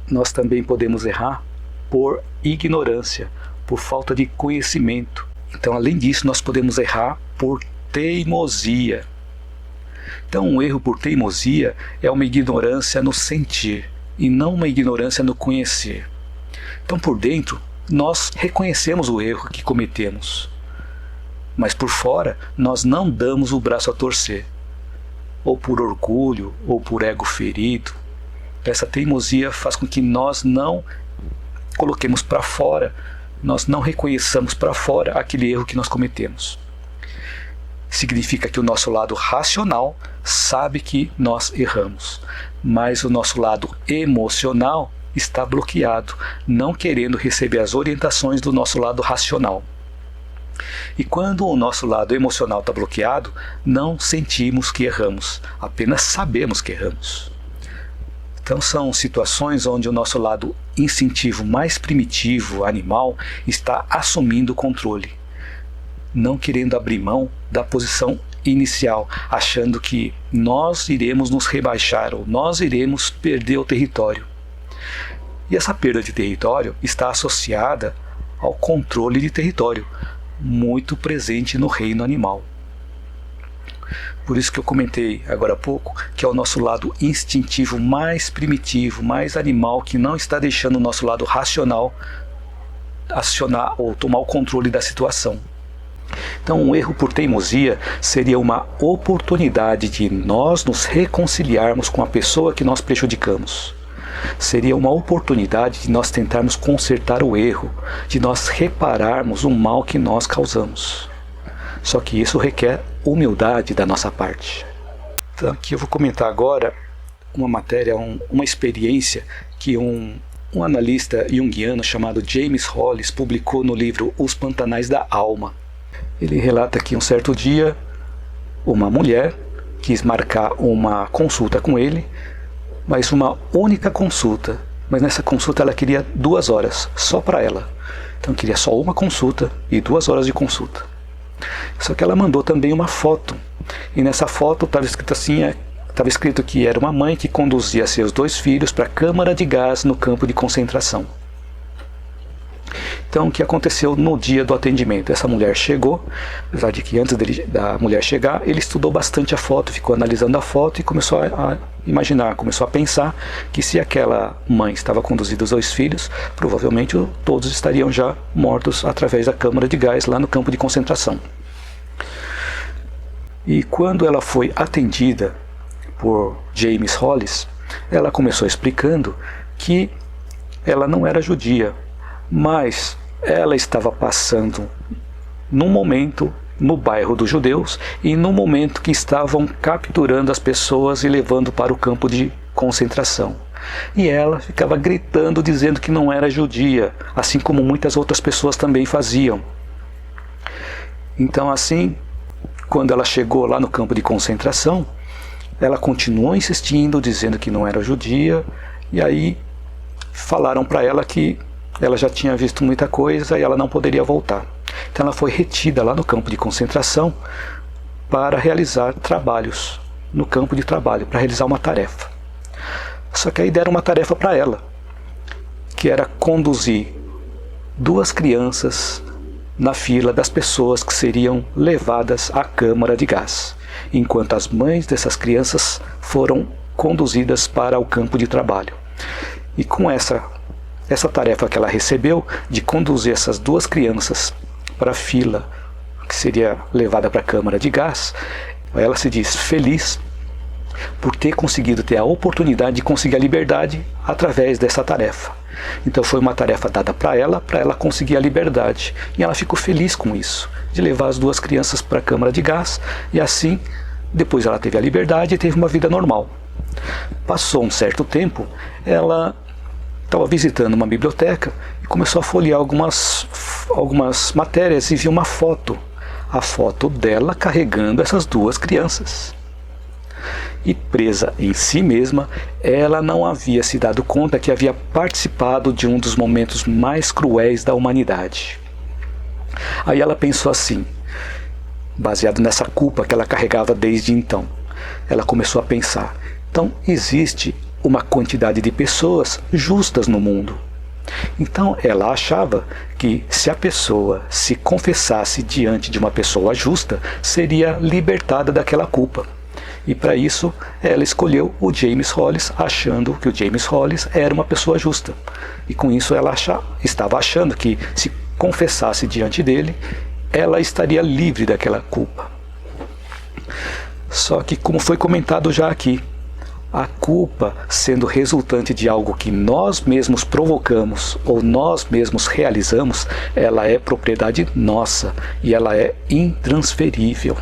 nós também podemos errar por ignorância, por falta de conhecimento. Então, além disso, nós podemos errar por teimosia. Então, um erro por teimosia é uma ignorância no sentir e não uma ignorância no conhecer. Então, por dentro, nós reconhecemos o erro que cometemos, mas por fora, nós não damos o braço a torcer, ou por orgulho, ou por ego ferido. Essa teimosia faz com que nós não coloquemos para fora, nós não reconheçamos para fora aquele erro que nós cometemos. Significa que o nosso lado racional sabe que nós erramos, mas o nosso lado emocional está bloqueado, não querendo receber as orientações do nosso lado racional. E quando o nosso lado emocional está bloqueado, não sentimos que erramos, apenas sabemos que erramos. Então são situações onde o nosso lado instintivo mais primitivo, animal, está assumindo o controle, não querendo abrir mão da posição inicial, achando que nós iremos nos rebaixar ou nós iremos perder o território. E essa perda de território está associada ao controle de território, muito presente no reino animal. Por isso que eu comentei agora há pouco que é o nosso lado instintivo mais primitivo, mais animal, que não está deixando o nosso lado racional acionar ou tomar o controle da situação. Então, um erro por teimosia seria uma oportunidade de nós nos reconciliarmos com a pessoa que nós prejudicamos. Seria uma oportunidade de nós tentarmos consertar o erro, de nós repararmos o mal que nós causamos. Só que isso requer humildade da nossa parte. Então, aqui eu vou comentar agora uma matéria, uma experiência que um analista junguiano chamado James Hollis publicou no livro Os Pantanais da Alma. Ele relata que um certo dia uma mulher quis marcar uma consulta com ele, mas uma única consulta. Mas nessa consulta ela queria 2 horas, só para ela. Então queria só uma consulta e 2 horas de consulta. Só que ela mandou também uma foto. E nessa foto estava escrito assim, estava escrito que era uma mãe que conduzia seus 2 filhos para a câmara de gás no campo de concentração. Então, o que aconteceu no dia do atendimento? Essa mulher chegou, apesar de que antes da mulher chegar, ele estudou bastante a foto, ficou analisando a foto e começou a imaginar, começou a pensar que se aquela mãe estava conduzindo os 2 filhos, provavelmente todos estariam já mortos através da câmara de gás lá no campo de concentração. E quando ela foi atendida por James Hollis, ela começou explicando que ela não era judia, mas ela estava passando num momento no bairro dos judeus e no momento que estavam capturando as pessoas e levando para o campo de concentração. E ela ficava gritando, dizendo que não era judia, assim como muitas outras pessoas também faziam. Então, assim, quando ela chegou lá no campo de concentração, ela continuou insistindo, dizendo que não era judia, e aí falaram para ela que ela já tinha visto muita coisa e ela não poderia voltar. Então ela foi retida lá no campo de concentração para realizar trabalhos, no campo de trabalho, para realizar uma tarefa. Só que aí deram uma tarefa para ela, que era conduzir 2 crianças na fila das pessoas que seriam levadas à câmara de gás, enquanto as mães dessas crianças foram conduzidas para o campo de trabalho. E com essa tarefa que ela recebeu de conduzir essas 2 crianças para a fila que seria levada para a câmara de gás, ela se diz feliz por ter conseguido ter a oportunidade de conseguir a liberdade através dessa tarefa. Então foi uma tarefa dada para ela conseguir a liberdade. E ela ficou feliz com isso, de levar as 2 crianças para a câmara de gás, e assim, depois ela teve a liberdade e teve uma vida normal. Passou um certo tempo, ela estava visitando uma biblioteca e começou a folhear algumas matérias e viu uma foto. A foto dela carregando essas 2 crianças. E presa em si mesma, ela não havia se dado conta que havia participado de um dos momentos mais cruéis da humanidade. Aí ela pensou assim, baseado nessa culpa que ela carregava desde então. Ela começou a pensar, então existe uma quantidade de pessoas justas no mundo. Então ela achava que se a pessoa se confessasse diante de uma pessoa justa, seria libertada daquela culpa. E para isso ela escolheu o James Hollis, achando que o James Hollis era uma pessoa justa. E com isso ela estava achando que se confessasse diante dele, ela estaria livre daquela culpa. Só que, como foi comentado já aqui, a culpa, sendo resultante de algo que nós mesmos provocamos ou nós mesmos realizamos, ela é propriedade nossa e ela é intransferível.